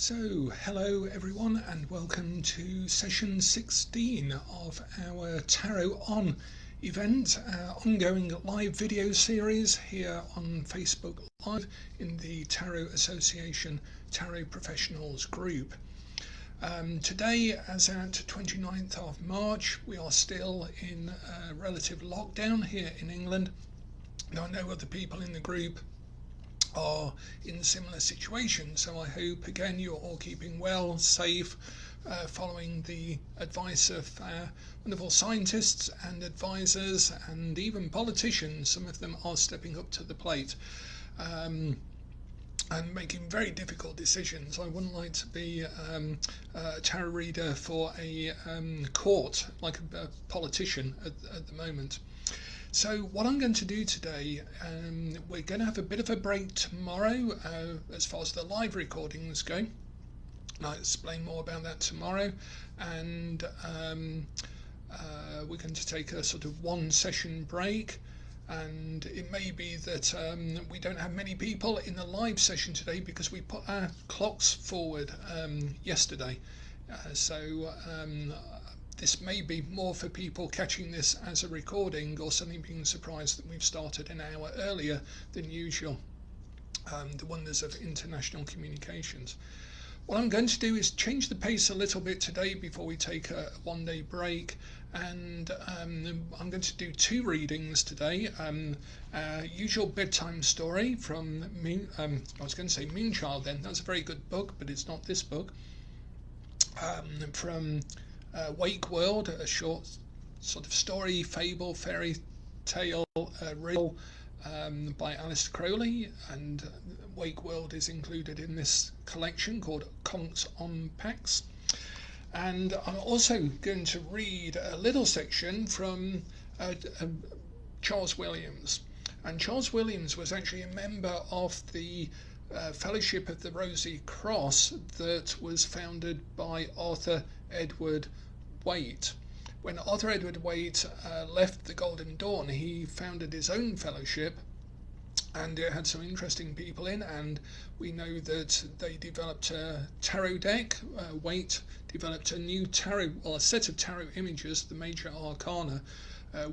So, hello everyone, and welcome to session 16 of our Tarot On event, our ongoing live video series here on Facebook Live in the Tarot Association Tarot Professionals group. Today, as at 29th of March, we are still in relative lockdown here in England. Now, I know other people in the group are in similar situations, so I hope again you're all keeping well, safe, following the advice of wonderful scientists and advisors and even politicians. Some of them are stepping up to the plate and making very difficult decisions. I wouldn't like to be a tarot reader for a court, like a politician at the moment. So what I'm going to do today, we're going to have a bit of a break tomorrow as far as the live recordings go. And I'll explain more about that tomorrow. And we're going to take a sort of one session break. And it may be that we don't have many people in the live session today because we put our clocks forward yesterday. This may be more for people catching this as a recording or suddenly being surprised that we've started an hour earlier than usual. The wonders of international communications. What I'm going to do is change the pace a little bit today before we take a one-day break, and I'm going to do two readings today. Usual bedtime story from I was going to say Moonchild then, that's a very good book, but it's not this book. From Wake World, a short sort of story, fable, fairy tale, riddle by Alistair Crowley, and Wake World is included in this collection called Conks on Packs. And I'm also going to read a little section from Charles Williams. And Charles Williams was actually a member of the Fellowship of the Rosy Cross that was founded by Arthur Edward Waite. When Arthur Edward Waite left the Golden Dawn, he founded his own fellowship, and it had some interesting people in, and we know that they developed a tarot deck. Waite developed a new tarot, well, a set of tarot images, the Major Arcana,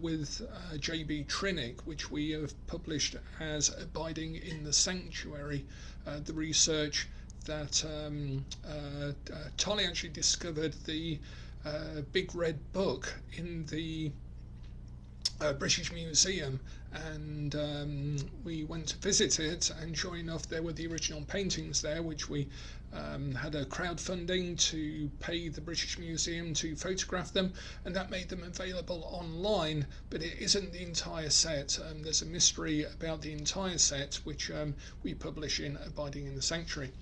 with J.B. Trinick, which we have published as Abiding in the Sanctuary, the research that Tolly actually discovered the big red book in the British Museum, and we went to visit it, and sure enough there were the original paintings there, which we had a crowdfunding to pay the British Museum to photograph them, and that made them available online, but it isn't the entire set. There's a mystery about the entire set which we publish in Abiding in the Sanctuary.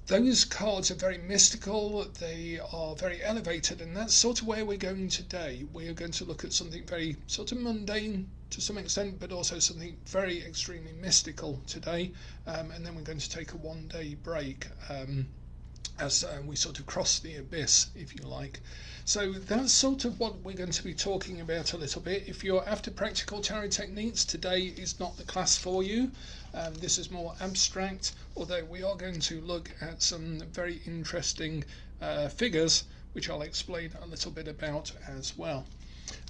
Those cards are very mystical, they are very elevated, and that's sort of where we're going today. We are going to look at something very sort of mundane to some extent, but also something very extremely mystical today, and then we're going to take a one-day break as we sort of cross the abyss, if you like. So that's sort of what we're going to be talking about a little bit. If you're after practical tarot techniques, today is not the class for you. This is more abstract, although we are going to look at some very interesting figures, which I'll explain a little bit about as well.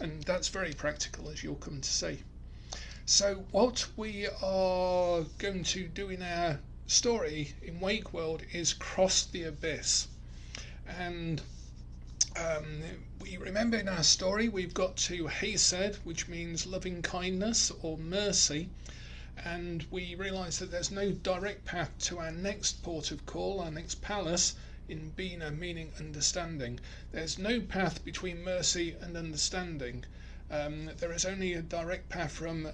And that's very practical, as you'll come to see. So what we are going to do in our story in Wake World is cross the abyss. And we remember in our story we've got to Hesed, which means loving kindness or mercy, and we realise that there's no direct path to our next port of call, our next palace in Bina, meaning understanding. There's no path between mercy and understanding. There is only a direct path from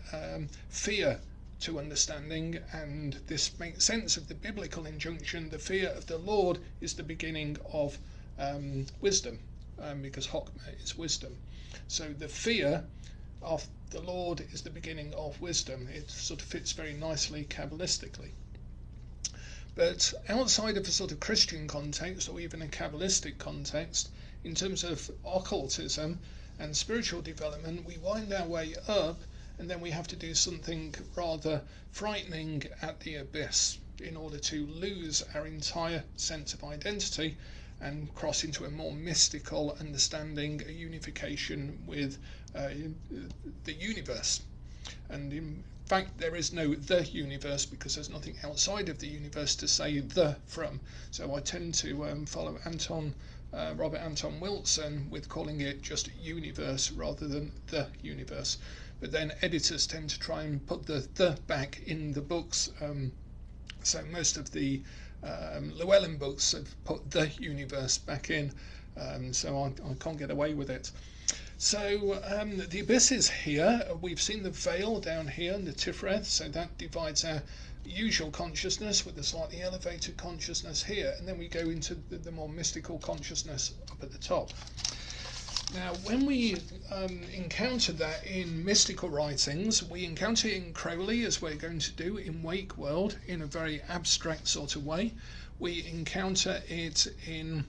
fear to understanding, and this makes sense of the biblical injunction: the fear of the Lord is the beginning of wisdom, because Chokmah is wisdom. So the fear of the Lord is the beginning of wisdom. It sort of fits very nicely Kabbalistically. But outside of a sort of Christian context, or even a Kabbalistic context, in terms of occultism and spiritual development, we wind our way up, and then we have to do something rather frightening at the abyss. in order to lose our entire sense of identity and cross into a more mystical understanding, a unification with the universe. And in fact, there is no the universe because there's nothing outside of the universe to say the from. So I tend to follow Robert Anton Wilson with calling it just universe rather than the universe. But then editors tend to try and put the back in the books. So most of the Llewellyn books have put the universe back in, so I can't get away with it. So the abyss is here. We've seen the veil down here in the Tiferet, so that divides our usual consciousness with the slightly elevated consciousness here, and then we go into the more mystical consciousness up at the top. Now, when we encounter that in mystical writings, we encounter it in Crowley, as we're going to do in Wake World, in a very abstract sort of way. We encounter it in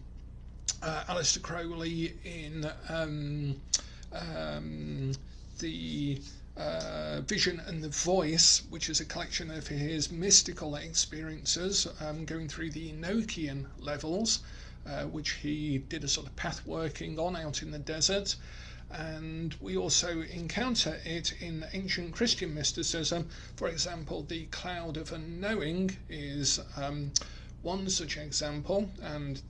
Aleister Crowley in the Vision and the Voice, which is a collection of his mystical experiences going through the Enochian levels, which he did a sort of path working on out in the desert. And we also encounter it in ancient Christian mysticism. For example, the Cloud of Unknowing is one such example, and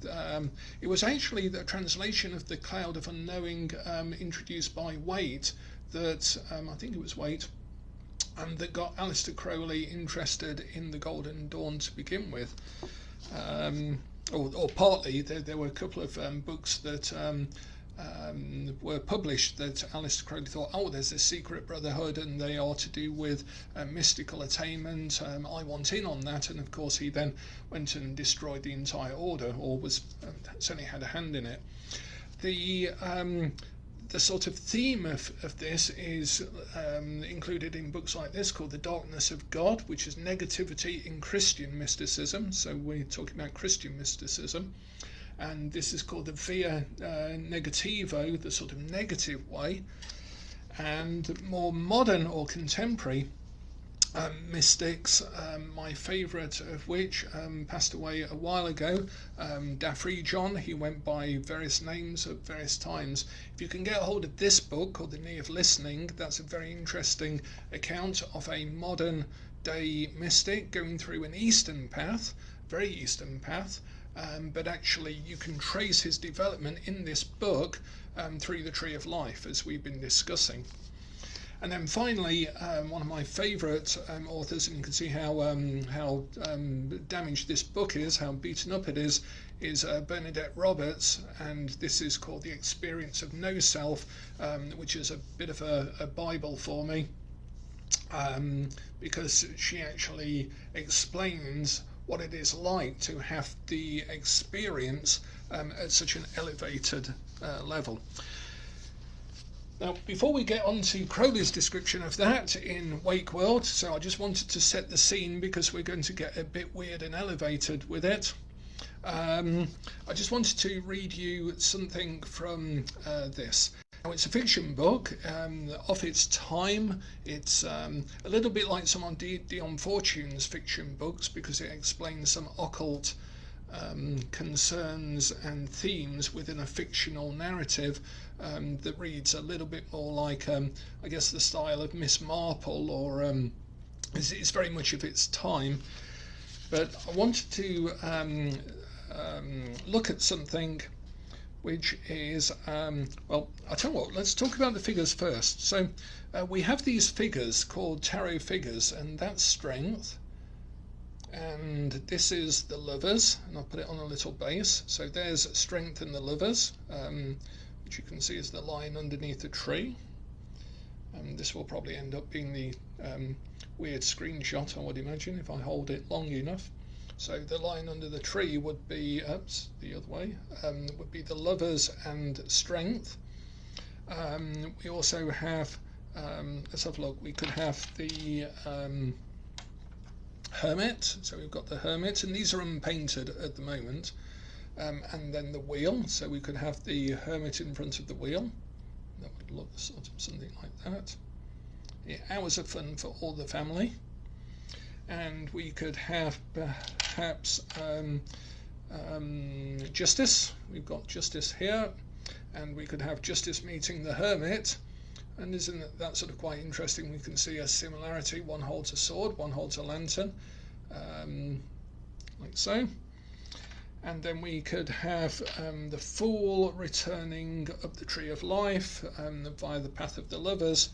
it was actually the translation of the Cloud of Unknowing introduced by Waite that I think it was Waite, and that got Aleister Crowley interested in the Golden Dawn to begin with. Or partly, there were a couple of books that were published that Aleister Crowley thought, oh, there's this secret brotherhood and they are to do with mystical attainment. I want in on that. And of course, he then went and destroyed the entire order, or was certainly had a hand in it. The sort of theme of this is included in books like this called The Darkness of God, which is negativity in Christian mysticism. So we're talking about Christian mysticism. And this is called the Via Negativo, the sort of negative way. And more modern or contemporary mystics, my favourite of which passed away a while ago, Dafri John. He went by various names at various times. If you can get a hold of this book called The Knee of Listening, that's a very interesting account of a modern day mystic going through an Eastern path, very Eastern path, but actually you can trace his development in this book through the Tree of Life, as we've been discussing. And then finally, one of my favourite authors, and you can see how damaged this book is, how beaten up it is Bernadette Roberts, and this is called The Experience of No Self, which is a bit of a Bible for me, because she actually explains what it is like to have the experience at such an elevated level. Now, before we get on to Crowley's description of that in Wake World, so I just wanted to set the scene because we're going to get a bit weird and elevated with it. I just wanted to read you something from this. Now, it's a fiction book of its time. It's a little bit like some of Dion Fortune's fiction books because it explains some occult concerns and themes within a fictional narrative that reads a little bit more like, I guess, the style of Miss Marple, or it's very much of its time. But I wanted to look at something which is, well, I'll tell you what, let's talk about the figures first. So we have these figures called tarot figures, and that's strength. And this is the lovers, and I'll put it on a little base. So there's strength in the lovers, which you can see is the line underneath the tree. And this will probably end up being the weird screenshot, I would imagine, if I hold it long enough. So the line under the tree would be, oops, the other way, would be the lovers and strength. We also have, let's have a look, we could have the hermit, so we've got the hermit, and these are unpainted at the moment, and then the wheel, so we could have the hermit in front of the wheel. That would look sort of something like that. Yeah, hours of fun for all the family. and we could have perhaps Justice. We've got Justice here, and we could have Justice meeting the Hermit. And isn't that sort of quite interesting? We can see a similarity. One holds a sword, one holds a lantern, like so. And then we could have the Fool returning up the Tree of Life via the Path of the Lovers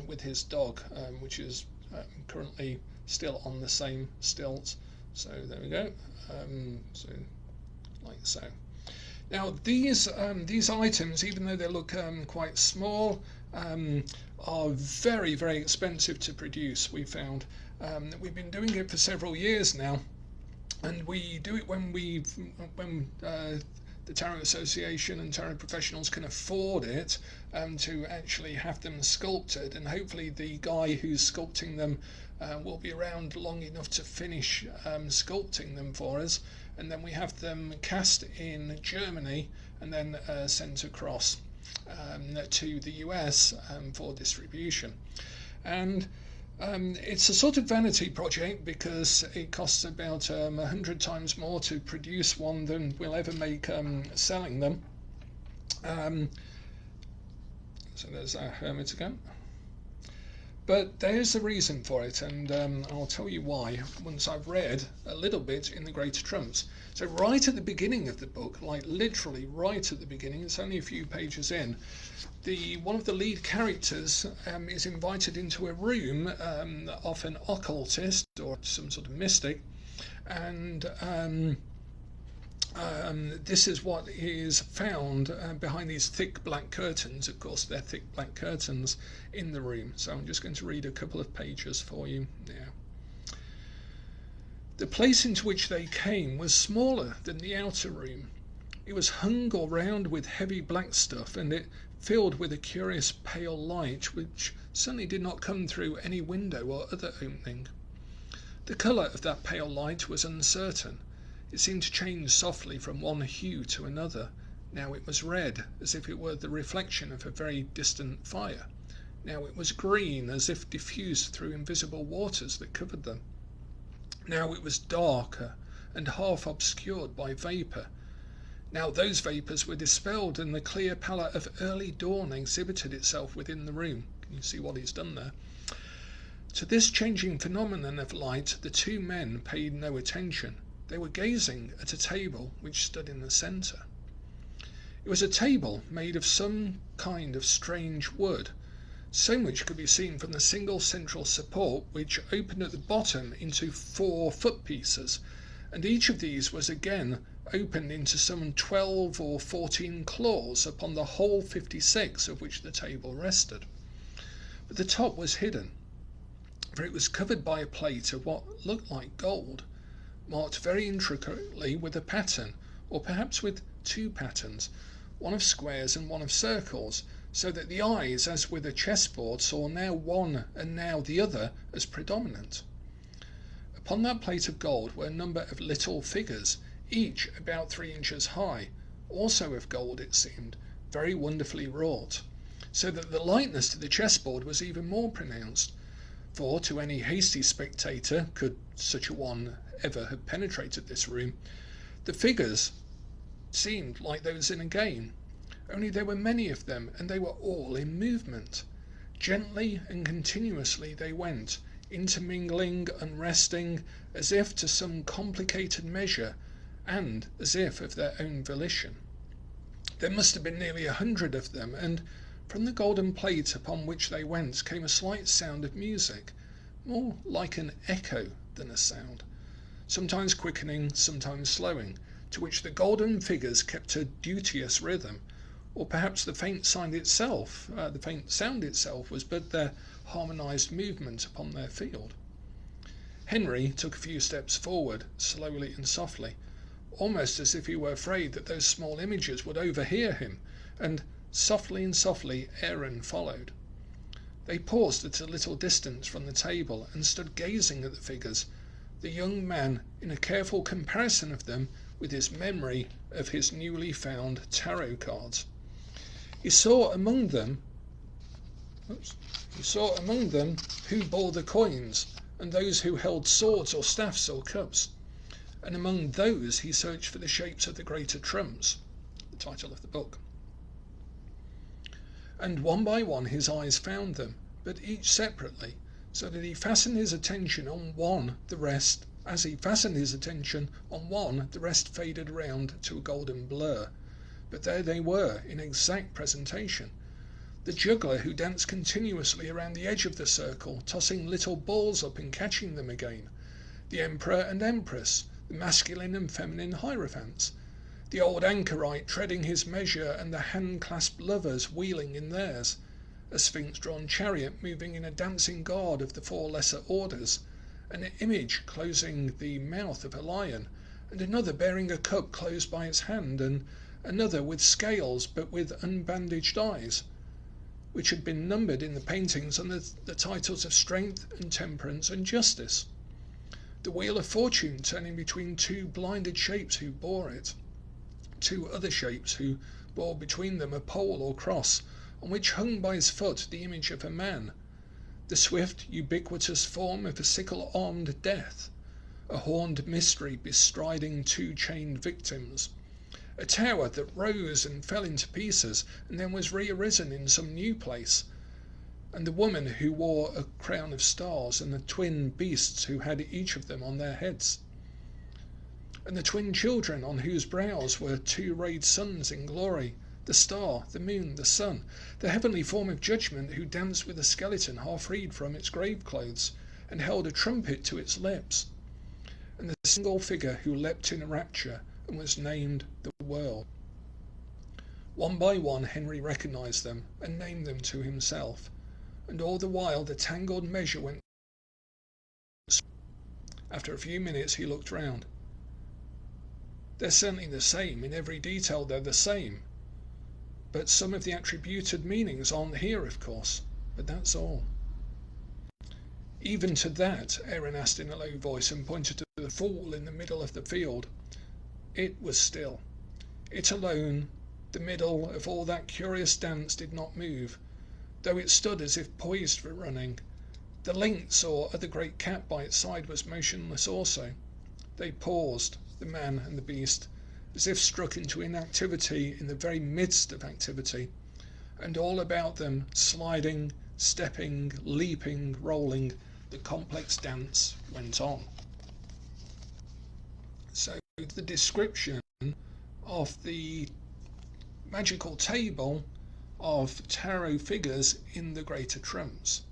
with his dog, which is currently still on the same stilts. So there we go. So like so. Now these items, even though they look quite small, are very, very expensive to produce. We found we've been doing it for several years now, and we do it when the Tarot Association and tarot professionals can afford it, to actually have them sculpted, and hopefully the guy who's sculpting them will be around long enough to finish sculpting them for us, and then we have them cast in Germany and then sent across to the US for distribution. And it's a sort of vanity project because it costs about 100 times more to produce one than we'll ever make selling them. So there's our Hermit again. But there's a reason for it, and I'll tell you why once I've read a little bit in the Greater Trumps. So right at the beginning of the book, like literally right at the beginning, it's only a few pages in, one of the lead characters is invited into a room of an occultist or some sort of mystic, and this is what is found behind these thick black curtains. Of course, they're thick black curtains in the room. So I'm just going to read a couple of pages for you now. The place into which they came was smaller than the outer room. It was hung all round with heavy black stuff, and it filled with a curious pale light, which certainly did not come through any window or other opening. The colour of that pale light was uncertain. It seemed to change softly from one hue to another. Now it was red, as if it were the reflection of a very distant fire. Now it was green, as if diffused through invisible waters that covered them. Now it was darker and half obscured by vapour. Now those vapours were dispelled, and the clear pallor of early dawn exhibited itself within the room. Can you see what he's done there? To this changing phenomenon of light, the two men paid no attention. They were gazing at a table which stood in the centre. It was a table made of some kind of strange wood. So much could be seen from the single central support, which opened at the bottom into 4 foot pieces, and each of these was again opened into some 12 or 14 claws upon the whole 56 of which the table rested. But the top was hidden, for it was covered by a plate of what looked like gold, marked very intricately with a pattern, or perhaps with 2 patterns, one of squares and one of circles, so that the eyes, as with a chessboard, saw now one and now the other as predominant. Upon that plate of gold were a number of little figures, each about 3 inches high, also of gold it seemed, very wonderfully wrought, so that the likeness to the chessboard was even more pronounced, for to any hasty spectator, could such a one ever have penetrated this room, the figures seemed like those in a game, only there were many of them, and they were all in movement. Gently and continuously they went, intermingling, unresting, as if to some complicated measure, and as if of their own volition. There must have been nearly 100 of them, and from the golden plate upon which they went came a slight sound of music, more like an echo than a sound, sometimes quickening, sometimes slowing, to which the golden figures kept a duteous rhythm, or perhaps the faint sound itself was but their harmonized movement upon their field. Henry took a few steps forward, slowly and softly, almost as if he were afraid that those small images would overhear him, and softly and softly Aaron followed. They paused at a little distance from the table and stood gazing at the figures, the young man in a careful comparison of them with his memory of his newly found tarot cards. He saw among them who bore the coins, and those who held swords or staffs or cups. And among those he searched for the shapes of the greater trumps, the title of the book. And one by one his eyes found them, but each separately, so that he fastened his attention on one, the rest, as he fastened his attention on one, the rest faded around to a golden blur. But there they were, in exact presentation. The juggler who danced continuously around the edge of the circle, tossing little balls up and catching them again. The emperor and empress, the masculine and feminine hierophants. The old anchorite treading his measure and the hand-clasped lovers wheeling in theirs. A sphinx-drawn chariot moving in a dancing guard of the four lesser orders. An image closing the mouth of a lion, and another bearing a cup closed by its hand, and another with scales but with unbandaged eyes, which had been numbered in the paintings under the titles of strength and temperance and justice. The wheel of fortune turning between two blinded shapes who bore it. Two other shapes who bore between them a pole or cross, on which hung by his foot the image of a man, the swift, ubiquitous form of a sickle-armed death, a horned mystery bestriding two chained victims, a tower that rose and fell into pieces and then was re-arisen in some new place, and the woman who wore a crown of stars, and the twin beasts who had each of them on their heads, and the twin children on whose brows were two rayed suns in glory, the star, the moon, the sun, the heavenly form of judgment who danced with a skeleton half freed from its grave clothes, and held a trumpet to its lips, and the single figure who leapt in rapture and was named the world. One by one Henry recognized them and named them to himself, and all the while the tangled measure went. After a few minutes he looked round. They're certainly the same, in every detail they're the same, but some of the attributed meanings aren't here, of course, but that's all. Even to that, Aaron asked in a low voice and pointed to the fool in the middle of the field. It was still. It alone, the middle of all that curious dance, did not move, though it stood as if poised for running. The lynx or other great cat by its side was motionless also. They paused, the man and the beast, as if struck into inactivity in the very midst of activity, and all about them, sliding, stepping, leaping, rolling, the complex dance went on. So the description of the magical table of tarot figures in the Greater Trumps.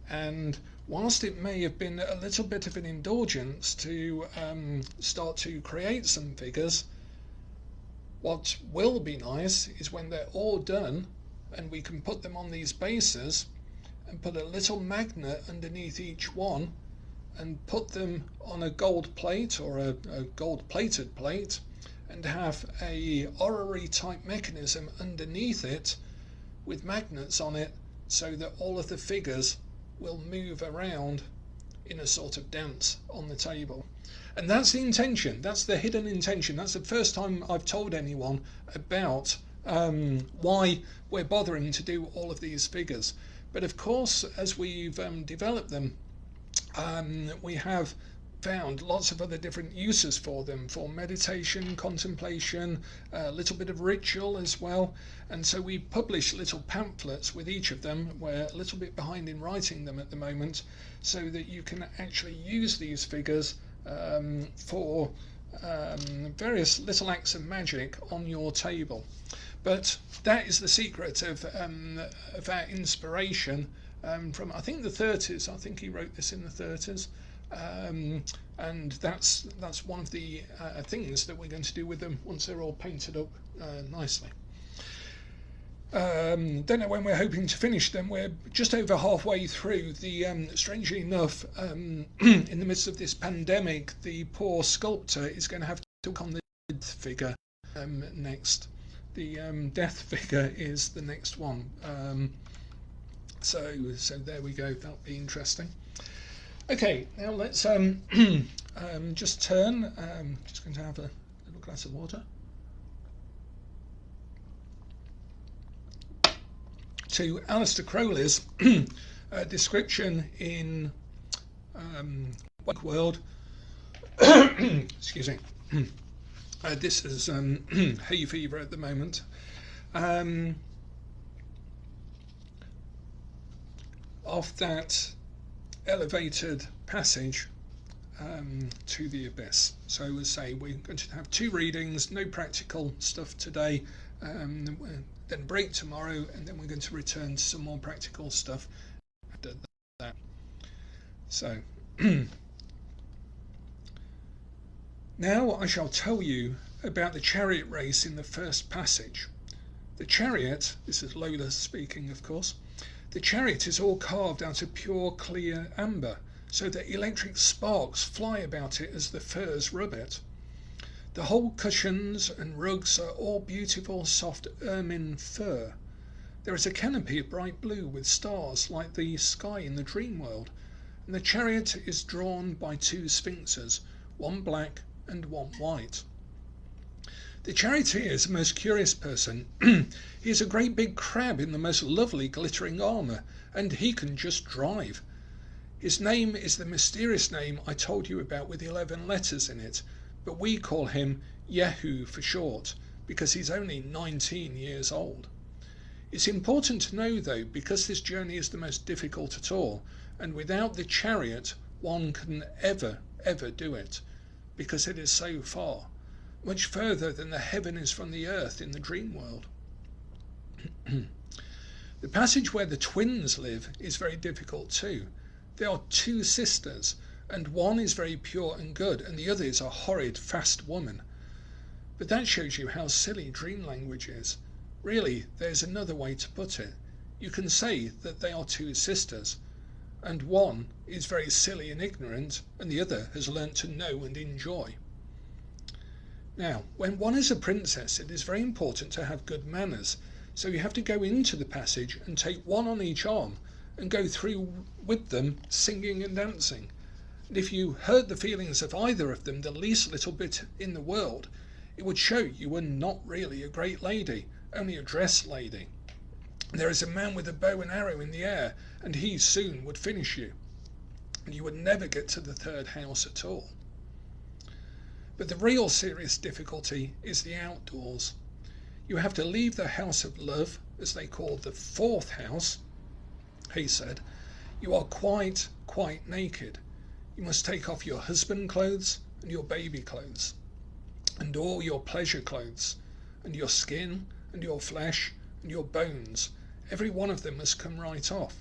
And whilst it may have been a little bit of an indulgence to start to create some figures, what will be nice is when they're all done and we can put them on these bases and put a little magnet underneath each one and put them on a gold plate or a gold plated plate and have a orrery type mechanism underneath it with magnets on it, so that all of the figures will move around in a sort of dance on the table. And that's the intention, that's the hidden intention. That's the first time I've told anyone about why we're bothering to do all of these figures. But of course, as we've developed them, we have found lots of other different uses for them, for meditation, contemplation, a little bit of ritual as well. And so we publish little pamphlets with each of them. We're a little bit behind in writing them at the moment, so that you can actually use these figures for various little acts of magic on your table. But that is the secret of our inspiration from, I think, the 30s. I think he wrote this in the 30s. And that's one of the things that we're going to do with them once they're all painted up nicely. Don't know when we're hoping to finish them. We're just over halfway through. Strangely enough, in the midst of this pandemic, the poor sculptor is going to have to work on the death figure next. The death figure is the next one. So there we go. That'll be interesting. Okay, now let's just turn. Just going to have a little glass of water. To Aleister Crowley's description in Wake World. Excuse me. This is hay fever at the moment. Um, of that elevated passage to the abyss. So as I say, we're going to have two readings, no practical stuff today, then break tomorrow, and then we're going to return to some more practical stuff after that. So now I shall tell you about the chariot race in the first passage. The chariot, this is Lola speaking of course, the chariot is all carved out of pure clear amber, so that electric sparks fly about it as the furs rub it. The whole cushions and rugs are all beautiful soft ermine fur. There is a canopy of bright blue with stars like the sky in the dream world, and the chariot is drawn by two sphinxes, one black and one white. The charioteer is a most curious person. He is a great big crab in the most lovely glittering armour, and he can just drive. His name is the mysterious name I told you about with 11 letters in it, but we call him Yahoo for short, because he's only 19 years old. It's important to know though, because this journey is the most difficult at all, and without the chariot one can ever do it, because it is so far, much further than the heaven is from the earth in the dream world. The passage where the twins live is very difficult too. They are two sisters, and one is very pure and good, and the other is a horrid, fast woman. But that shows you how silly dream language is. Really, there's another way to put it. You can say that they are two sisters, and one is very silly and ignorant, and the other has learnt to know and enjoy. Now, when one is a princess, it is very important to have good manners, so you have to go into the passage and take one on each arm and go through with them singing and dancing. And if you hurt the feelings of either of them the least little bit in the world, it would show you were not really a great lady, only a dress lady. There is a man with a bow and arrow in the air, and he soon would finish you, and you would never get to the third house at all. But the real serious difficulty is the outdoors. You have to leave the house of love, as they call the fourth house. He said, you are quite naked. You must take off your husband clothes and your baby clothes, and all your pleasure clothes, and your skin and your flesh and your bones. Every one of them must come right off.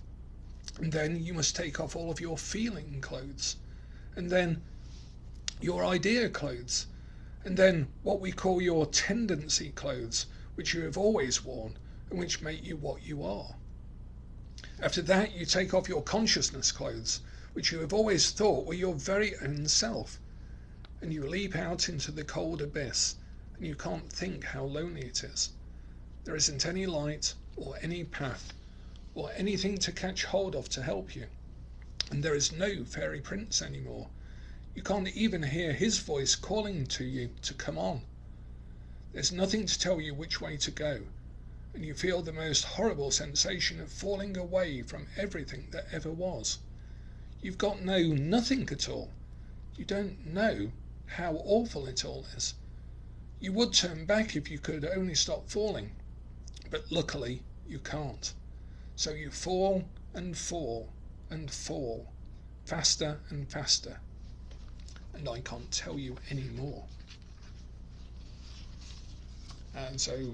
And then you must take off all of your feeling clothes, and then your idea clothes, and then what we call your tendency clothes, which you have always worn and which make you what you are. After that, you take off your consciousness clothes, which you have always thought were your very own self, and you leap out into the cold abyss, and you can't think how lonely it is. There isn't any light or any path or anything to catch hold of to help you, and there is no fairy prince anymore. You can't even hear his voice calling to you to come on. There's nothing to tell you which way to go, and you feel the most horrible sensation of falling away from everything that ever was. You've got nothing at all. You don't know how awful it all is. You would turn back if you could only stop falling, but luckily you can't. So you fall and fall and fall, faster and faster, and I can't tell you any more. And so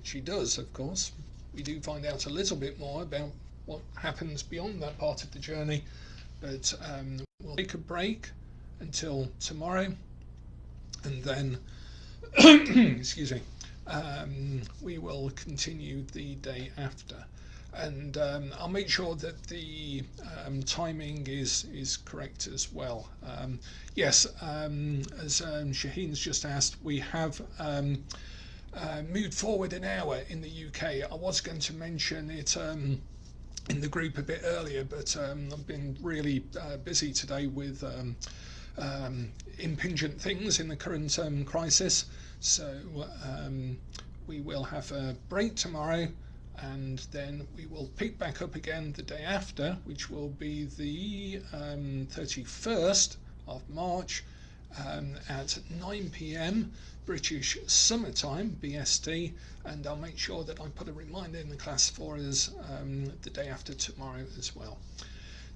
she does, of course. We do find out a little bit more about what happens beyond that part of the journey, but we'll take a break until tomorrow, and then excuse me, we will continue the day after, and I'll make sure that the timing is correct as well. Yes, as Shaheen's just asked, we have moved forward an hour in the UK. I was going to mention it in the group a bit earlier, but I've been really busy today with impingent things in the current crisis. So we will have a break tomorrow, and then we will pick back up again the day after, which will be the 31st of March at 9 p.m. British Summertime, BST, and I'll make sure that I put a reminder in the class for us the day after tomorrow as well.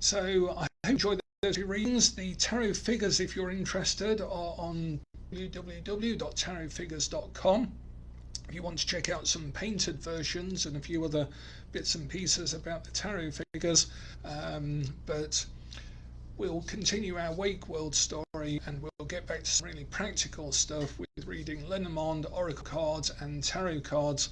So I hope you enjoyed those two readings. The tarot figures, if you're interested, are on www.tarotfigures.com. If you want to check out some painted versions and a few other bits and pieces about the tarot figures, but we'll continue our Wake World story, and we'll get back to some really practical stuff with reading Lenormand, Oracle cards and Tarot cards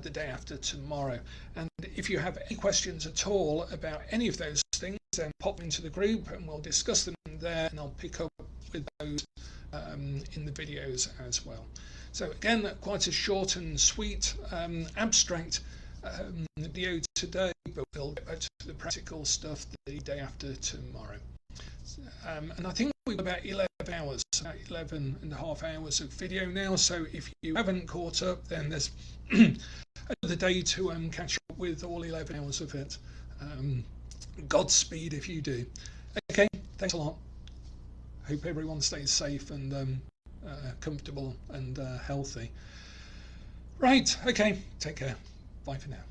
the day after tomorrow. And if you have any questions at all about any of those things, then pop into the group and we'll discuss them there, and I'll pick up with those in the videos as well. So again, quite a short and sweet abstract video today, but we'll get back to the practical stuff the day after tomorrow. And I think we've got about 11 hours, about 11 and a half hours of video now, so if you haven't caught up, then there's another day to catch up with all 11 hours of it. Godspeed if you do. Okay, thanks a lot. Hope everyone stays safe and comfortable and healthy. Right, okay, take care. Bye for now.